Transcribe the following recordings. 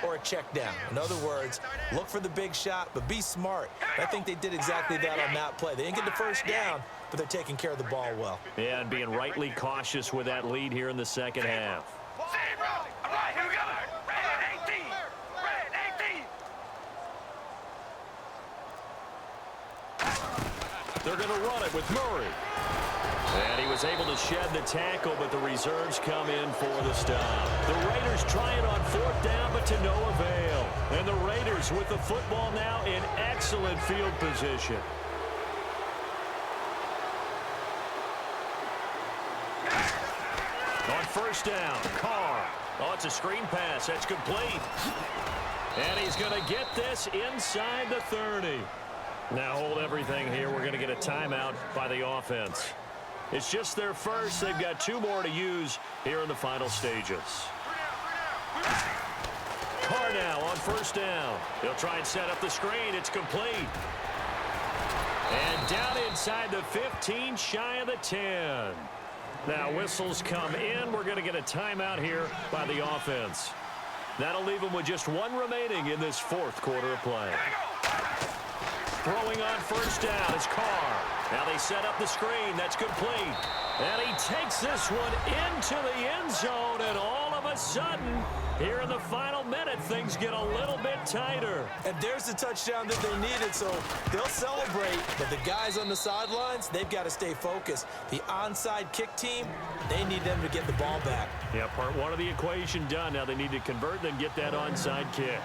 or a check down. In other words, look for the big shot, but be smart. I think they did exactly that on that play. They didn't get the first down, but they're taking care of the ball well. Yeah, and being rightly cautious with that lead here in the second half. They're going to run it with Murray. And he was able to shed the tackle, but the reserves come in for the stop. The Raiders try it on fourth down, but to no avail. And the Raiders with the football now in excellent field position. On first down, Carr. Oh, it's a screen pass. That's complete. And he's going to get this inside the 30. Now hold everything here. We're going to get a timeout by the offense. It's just their first. They've got 2 more to use here in the final stages. Carr now on first down. He'll try and set up the screen. It's complete. And down inside the 15, shy of the 10. Now whistles come in. We're going to get a timeout here by the offense. That'll leave them with just 1 remaining in this fourth quarter of play. Throwing on first down is Carr. Now they set up the screen. That's complete. And he takes this one into the end zone. And all of a sudden, here in the final minute, things get a little bit tighter. And there's the touchdown that they needed, so they'll celebrate. But the guys on the sidelines, they've got to stay focused. The onside kick team, they need them to get the ball back. Yeah, part 1 of the equation done. Now they need to convert and get that onside kick.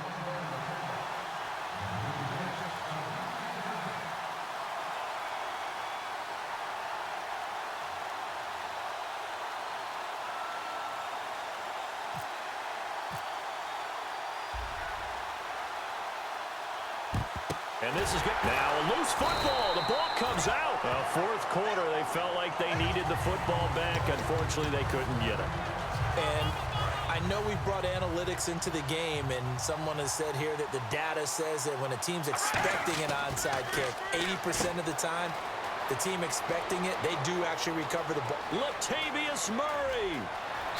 And this is good. Now a loose football. The ball comes out. Fourth quarter, they felt like they needed the football back. Unfortunately, they couldn't get it. And I know we brought analytics into the game, and someone has said here that the data says that when a team's expecting an onside kick, 80% of the time, the team expecting it, they do actually recover the ball. Latavius Murray.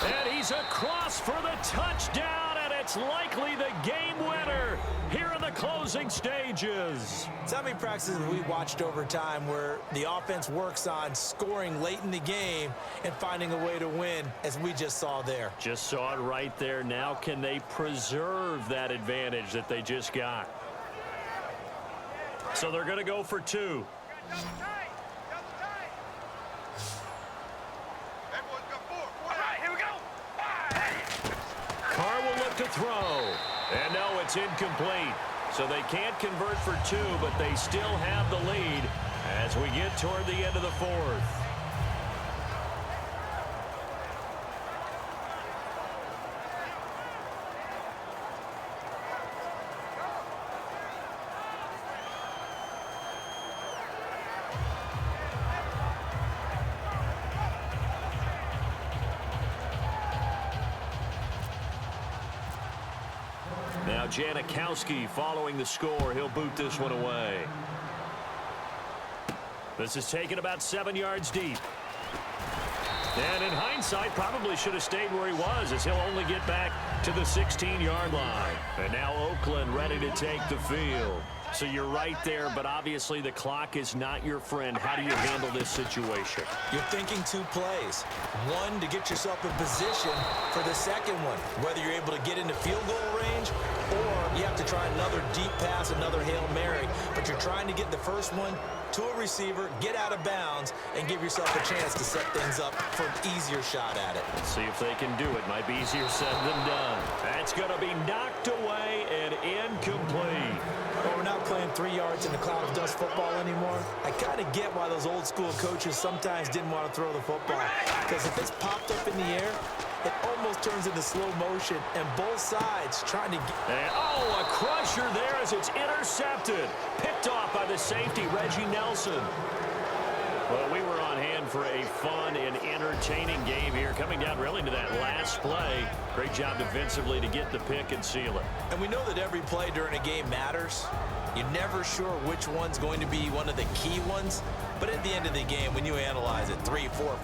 And he's across for the touchdown, and it's likely the game winner here in the closing stages. So how many practices we watched over time where the offense works on scoring late in the game and finding a way to win, as we just saw there? Just saw it right there. Now can they preserve that advantage that they just got? So they're going to go for 2. Carr will look to throw. And no, it's incomplete. So they can't convert for 2, but they still have the lead as we get toward the end of the fourth. Now Janikowski following the score. He'll boot this one away. This is taken about 7 yards deep. And in hindsight, probably should have stayed where he was, as he'll only get back to the 16-yard line. And now Oakland ready to take the field. So you're right there, but obviously the clock is not your friend. How do you handle this situation? You're thinking 2 plays. 1, to get yourself in position for the second one, whether you're able to get into field goal range or you have to try another deep pass, another Hail Mary. But you're trying to get the first one to a receiver, get out of bounds, and give yourself a chance to set things up for an easier shot at it. Let's see if they can do it. Might be easier said than done. That's going to be knocked away and incomplete. Well, we're not playing 3 yards in a cloud of dust football anymore. I kind of get why those old school coaches sometimes didn't want to throw the football. Because if it's popped up in the air, it almost turns into slow motion, and both sides trying to get... And, oh, a crusher there as it's intercepted. Picked off by the safety, Reggie Nelson. Well, we were on hand for a fun and entertaining game here, coming down really to that last play. Great job defensively to get the pick and seal it. And we know that every play during a game matters. You're never sure which one's going to be one of the key ones. But at the end of the game, when you analyze it 3, 4,